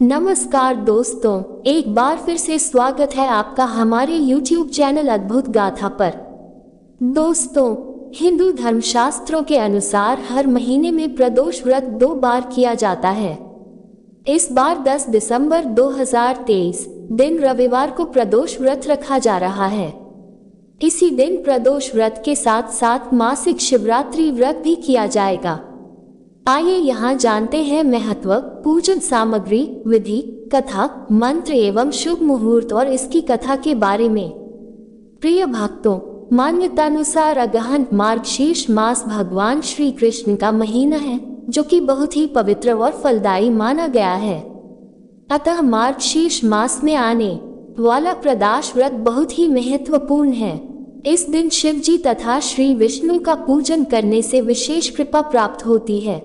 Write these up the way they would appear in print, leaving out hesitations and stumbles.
नमस्कार दोस्तों, एक बार फिर से स्वागत है आपका हमारे YouTube चैनल अद्भुत गाथा पर। दोस्तों, हिंदू धर्मशास्त्रों के अनुसार हर महीने में प्रदोष व्रत 2 बार किया जाता है। इस बार 10 दिसंबर 2023 दिन रविवार को प्रदोष व्रत रखा जा रहा है। इसी दिन प्रदोष व्रत के साथ साथ मासिक शिवरात्रि व्रत भी किया जाएगा। आइए यहाँ जानते हैं महत्व, पूजन सामग्री, विधि, कथा, मंत्र एवं शुभ मुहूर्त और इसकी कथा के बारे में। प्रिय भक्तों, मान्यतानुसार अगहन मार्गशीर्ष मास भगवान श्री कृष्ण का महीना है, जो कि बहुत ही पवित्र और फलदायी माना गया है। अतः मार्गशीर्ष मास में आने वाला प्रदोष व्रत बहुत ही महत्वपूर्ण है। इस दिन शिव जी तथा श्री विष्णु का पूजन करने से विशेष कृपा प्राप्त होती है।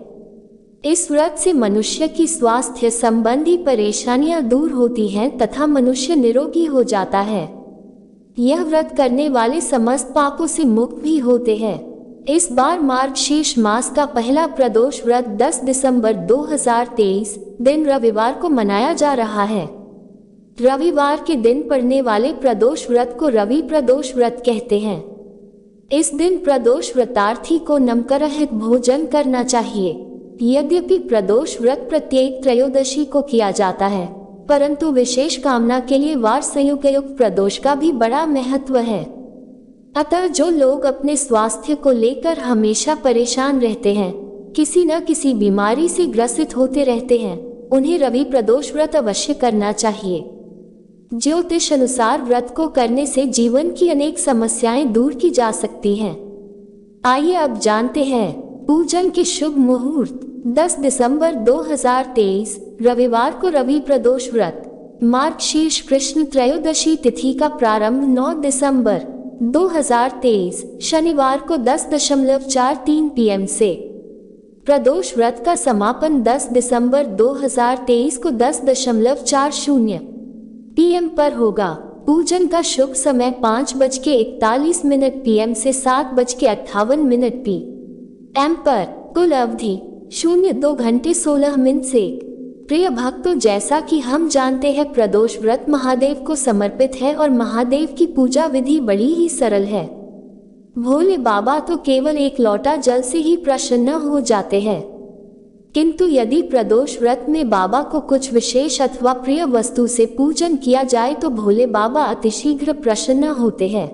इस व्रत से मनुष्य की स्वास्थ्य संबंधी परेशानियां दूर होती हैं तथा मनुष्य निरोगी हो जाता है। यह व्रत करने वाले समस्त पापों से मुक्त भी होते हैं। इस बार मार्गशीर्ष मास का पहला प्रदोष व्रत 10 दिसंबर 2023 दिन रविवार को मनाया जा रहा है। रविवार के दिन पड़ने वाले प्रदोष व्रत को रवि प्रदोष व्रत कहते हैं। इस दिन प्रदोष व्रतार्थी को नमकरहित भोजन करना चाहिए। यद्यपि प्रदोष व्रत प्रत्येक त्रयोदशी को किया जाता है, परंतु विशेष कामना के लिए वार संयुक्त प्रदोष का भी बड़ा महत्व है। अतः जो लोग अपने स्वास्थ्य को लेकर हमेशा परेशान रहते हैं, किसी न किसी बीमारी से ग्रसित होते रहते हैं, उन्हें रवि प्रदोष व्रत अवश्य करना चाहिए। ज्योतिष अनुसार व्रत को करने से जीवन की अनेक समस्याएं दूर की जा सकती हैं। आइए अब जानते हैं पूजन के शुभ मुहूर्त। 10 दिसंबर 2023 रविवार को रवि प्रदोष व्रत। मार्गशीर्ष कृष्ण त्रयोदशी तिथि का प्रारंभ 9 दिसंबर 2023 शनिवार को 10:43 PM से। प्रदोष व्रत का समापन 10 दिसंबर 2023 को 10:40 PM पर होगा। पूजन का शुभ समय 5:41 PM से 7:58 PM पर। कुल अवधि 02 घंटे 16 मिनट से। प्रिय भक्तों, जैसा कि हम जानते हैं प्रदोष व्रत महादेव को समर्पित है और महादेव की पूजा विधि बड़ी ही सरल है। भोले बाबा तो केवल एक लोटा जल से ही प्रसन्न हो जाते हैं, किंतु यदि प्रदोष व्रत में बाबा को कुछ विशेष अथवा प्रिय वस्तु से पूजन किया जाए तो भोले बाबा अतिशीघ्र प्रसन्न होते हैं।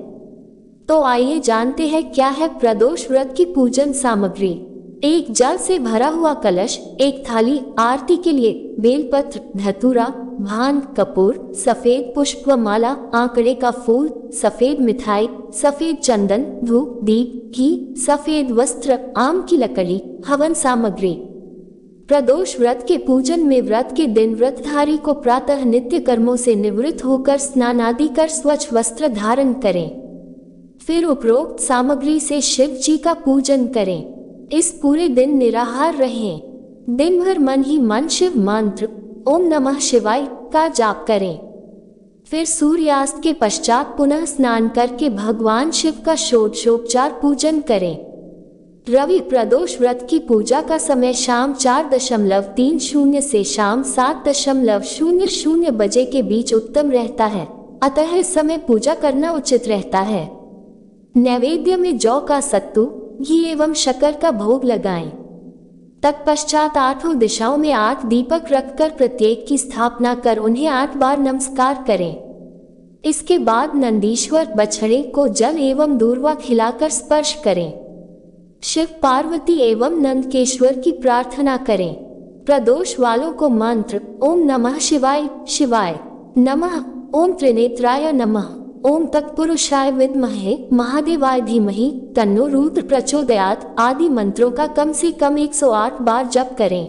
तो आइए जानते हैं क्या है प्रदोष व्रत की पूजन सामग्री। एक जल से भरा हुआ कलश, एक थाली आरती के लिए, बेलपत्र, धतूरा, भांग, कपूर, सफेद पुष्प माला, आंकड़े का फूल, सफेद मिठाई, सफेद चंदन, धूप, दीप, घी, सफेद वस्त्र, आम की लकड़ी, हवन सामग्री। प्रदोष व्रत के पूजन में व्रत के दिन व्रतधारी को प्रातः नित्य कर्मों से निवृत्त होकर स्नान आदि कर स्वच्छ वस्त्र धारण करें। फिर उपरोक्त सामग्री से शिव जी का पूजन करें। इस पूरे दिन निराहार रहें। दिन भर मन ही मन शिव मंत्र ओम नमः शिवाय का जाप करें। फिर सूर्यास्त के पश्चात पुनः स्नान करके भगवान शिव का षोडशोपचार पूजन करें। रवि प्रदोष व्रत की पूजा का समय शाम 4:30 से शाम 7:00 बजे के बीच उत्तम रहता है, अतः इस समय पूजा करना उचित रहता है। नैवेद्य में जौ का सत्तू, घी एवं शक्कर का भोग लगाएं। तत्पश्चात 8 दिशाओं में 8 दीपक रखकर प्रत्येक की स्थापना कर उन्हें 8 बार नमस्कार करें। इसके बाद नंदीश्वर बछड़े को जल एवं दूर्वा खिलाकर स्पर्श करें। शिव पार्वती एवं नंदकेश्वर की प्रार्थना करें। प्रदोष वालों को मंत्र ओम नमः शिवाय शिवाय नमः, ओम त्रिनेत्राय नमः, ओम तत्पुरुषाय विद्महे महादेवाय धीमहि तन्नो रुद्र प्रचोदयात् आदि मंत्रों का कम से कम 108 बार जप करें।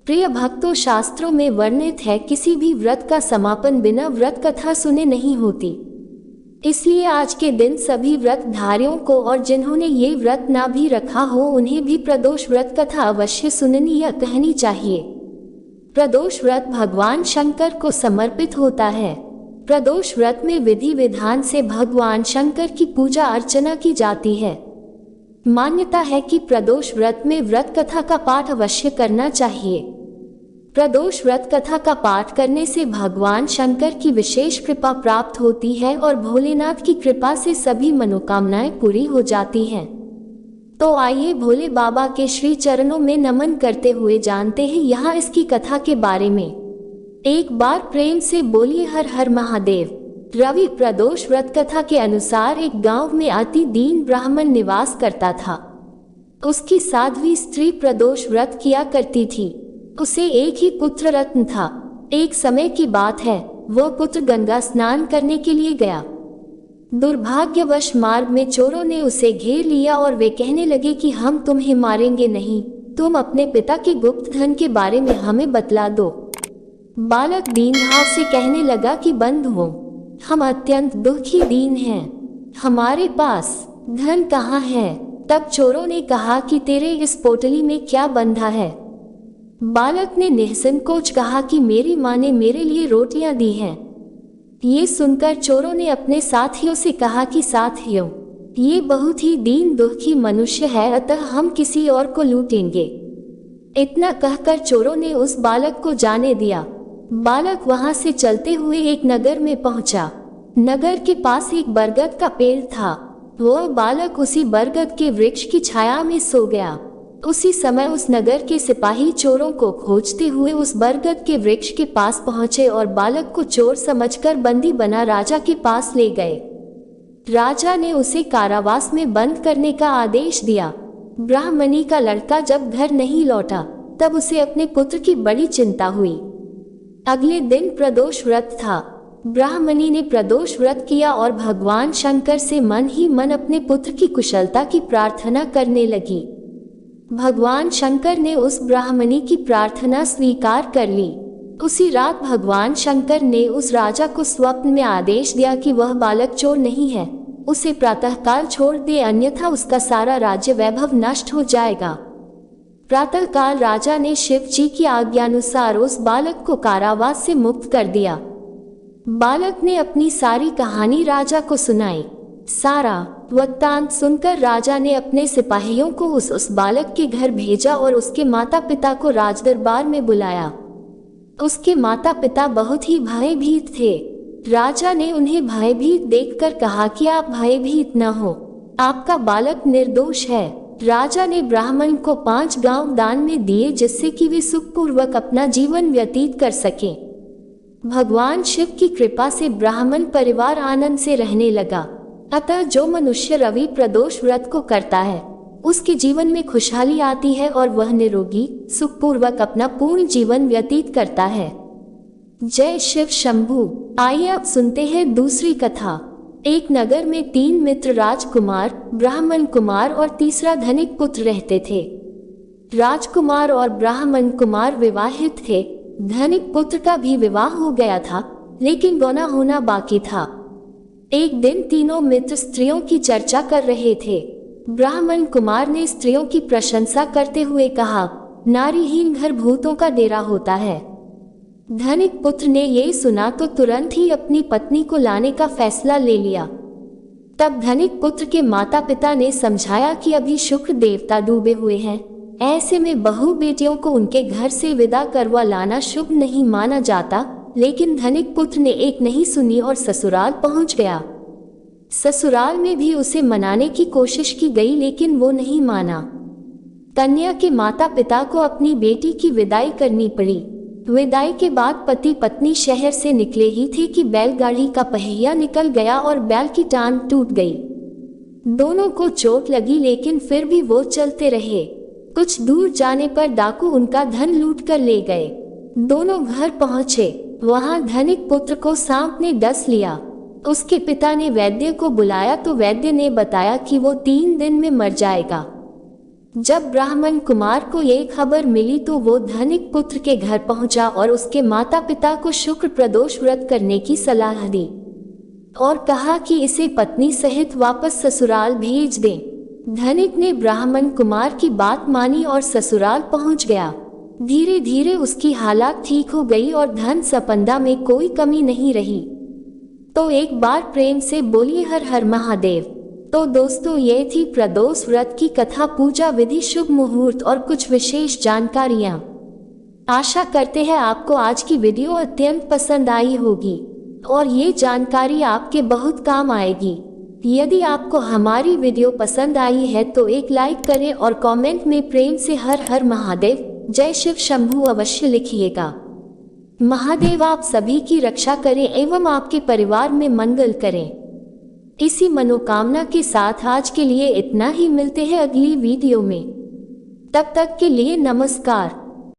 प्रिय भक्तों, शास्त्रों में वर्णित है किसी भी व्रत का समापन बिना व्रत कथा सुने नहीं होती। इसलिए आज के दिन सभी व्रतधारियों को और जिन्होंने ये व्रत ना भी रखा हो उन्हें भी प्रदोष व्रत कथा अवश्य सुननी या कहनी चाहिए। प्रदोष व्रत भगवान शंकर को समर्पित होता है। प्रदोष व्रत में विधि विधान से भगवान शंकर की पूजा अर्चना की जाती है। मान्यता है कि प्रदोष व्रत में व्रत कथा का पाठ अवश्य करना चाहिए। प्रदोष व्रत कथा का पाठ करने से भगवान शंकर की विशेष कृपा प्राप्त होती है और भोलेनाथ की कृपा से सभी मनोकामनाएं पूरी हो जाती हैं। तो आइए भोले बाबा के श्री चरणों में नमन करते हुए जानते हैं यहाँ इसकी कथा के बारे में। एक बार प्रेम से बोलिए हर हर महादेव। रवि प्रदोष व्रत कथा के अनुसार एक गांव में अति दीन ब्राह्मण निवास करता था। उसकी साध्वी स्त्री प्रदोष व्रत किया करती थी। उसे एक ही पुत्र रत्न था। एक समय की बात है, वो पुत्र गंगा स्नान करने के लिए गया। दुर्भाग्यवश मार्ग में चोरों ने उसे घेर लिया और वे कहने लगे कि हम तुम्हें मारेंगे नहीं, तुम अपने पिता के गुप्त धन के बारे में हमें बतला दो। बालक दीन भाव से कहने लगा कि बंधुओं, हम अत्यंत दुखी दीन हैं, हमारे पास धन कहाँ है। तब चोरों ने कहा कि तेरे इस पोटली में क्या बंधा है। बालक ने निसंकोच कहा कि मेरी माँ ने मेरे लिए रोटियां दी हैं। ये सुनकर चोरों ने अपने साथियों से कहा कि साथियों, ये बहुत ही दीन दुखी मनुष्य है, अतः हम किसी और को लूटेंगे। इतना कहकर चोरों ने उस बालक को जाने दिया। बालक वहां से चलते हुए एक नगर में पहुंचा। नगर के पास एक बरगद का पेड़ था। वह बालक उसी बरगद के वृक्ष की छाया में सो गया। उसी समय उस नगर के सिपाही चोरों को खोजते हुए उस बरगद के वृक्ष के पास पहुंचे और बालक को चोर समझकर बंदी बना राजा के पास ले गए। राजा ने उसे कारावास में बंद करने का आदेश दिया। ब्राह्मणी का लड़का जब घर नहीं लौटा तब उसे अपने पुत्र की बड़ी चिंता हुई। अगले दिन प्रदोष व्रत था। ब्राह्मणी ने प्रदोष व्रत किया और भगवान शंकर से मन ही मन अपने पुत्र की कुशलता की प्रार्थना करने लगी। भगवान शंकर ने उस ब्राह्मणी की प्रार्थना स्वीकार कर ली। उसी रात भगवान शंकर ने उस राजा को स्वप्न में आदेश दिया कि वह बालक चोर नहीं है, उसे प्रातःकाल छोड़ दे, अन्यथा उसका सारा राज्य वैभव नष्ट हो जाएगा। प्रातःकाल राजा ने शिव जी की आज्ञानुसार उस बालक को कारावास से मुक्त कर दिया। बालक ने अपनी सारी कहानी राजा को सुनाई। सारा वृत्तांत सुनकर राजा ने अपने सिपाहियों को उस बालक के घर भेजा और उसके माता पिता को राजदरबार में बुलाया। उसके माता पिता बहुत ही भयभीत थे। राजा ने उन्हें भयभीत देखकर कहा कि आप भयभीत न हो, आपका बालक निर्दोष है। राजा ने ब्राह्मण को 5 गांव दान में दिए जिससे कि वे सुखपूर्वक अपना जीवन व्यतीत कर सकें। भगवान शिव की कृपा से ब्राह्मण परिवार आनंद से रहने लगा। अतः जो मनुष्य रवि प्रदोष व्रत को करता है उसके जीवन में खुशहाली आती है और वह निरोगी सुखपूर्वक अपना पूर्ण जीवन व्यतीत करता है। जय शिव शंभू। आइए अब सुनते हैं दूसरी कथा। एक नगर में 3 मित्र राजकुमार, ब्राह्मण कुमार और तीसरा धनिक पुत्र रहते थे। राजकुमार और ब्राह्मण कुमार विवाहित थे। धनिक पुत्र का भी विवाह हो गया था, लेकिन गौना होना बाकी था। एक दिन तीनों मित्र स्त्रियों की चर्चा कर रहे थे। ब्राह्मण कुमार ने स्त्रियों की प्रशंसा करते हुए कहा, नारीहीन घर भूतों का डेरा होता है। धनिक पुत्र ने ये सुना तो तुरंत ही अपनी पत्नी को लाने का फैसला ले लिया। तब धनिक पुत्र के माता पिता ने समझाया कि अभी शुक्र देवता डूबे हुए हैं, ऐसे में बहू बेटियों को उनके घर से विदा करवा लाना शुभ नहीं माना जाता। लेकिन धनिक पुत्र ने एक नहीं सुनी और ससुराल पहुंच गया। ससुराल में भी उसे मनाने की कोशिश की गई, लेकिन वो नहीं माना। कन्या के माता पिता को अपनी बेटी की विदाई करनी पड़ी। विदाई के बाद पति पत्नी शहर से निकले ही थे कि बैलगाड़ी का पहिया निकल गया और बैल की टांग टूट गई। दोनों को चोट लगी, लेकिन फिर भी वो चलते रहे। कुछ दूर जाने पर डाकू उनका धन लूट कर ले गए। दोनों घर पहुंचे। वहां धनिक पुत्र को सांप ने डस लिया। उसके पिता ने वैद्य को बुलाया तो वैद्य ने बताया कि वो 3 दिन में मर जाएगा। जब ब्राह्मण कुमार को ये खबर मिली तो वो धनिक पुत्र के घर पहुंचा और उसके माता पिता को शुक्र प्रदोष व्रत करने की सलाह दी और कहा कि इसे पत्नी सहित वापस ससुराल भेज दें। धनिक ने ब्राह्मण कुमार की बात मानी और ससुराल पहुंच गया। धीरे धीरे उसकी हालत ठीक हो गई और धन संपदा में कोई कमी नहीं रही। तो एक बार प्रेम से बोलिए हर हर महादेव। तो दोस्तों, ये थी प्रदोष व्रत की कथा, पूजा विधि, शुभ मुहूर्त और कुछ विशेष जानकारियाँ। आशा करते हैं आपको आज की वीडियो अत्यंत पसंद आई होगी और ये जानकारी आपके बहुत काम आएगी। यदि आपको हमारी वीडियो पसंद आई है तो एक लाइक करें और कमेंट में प्रेम से हर हर महादेव, जय शिव शंभू अवश्य लिखिएगा। महादेव आप सभी की रक्षा करें एवं आपके परिवार में मंगल करें। इसी मनोकामना के साथ आज के लिए इतना ही, मिलते हैं अगली वीडियो में। तब तक के लिए नमस्कार।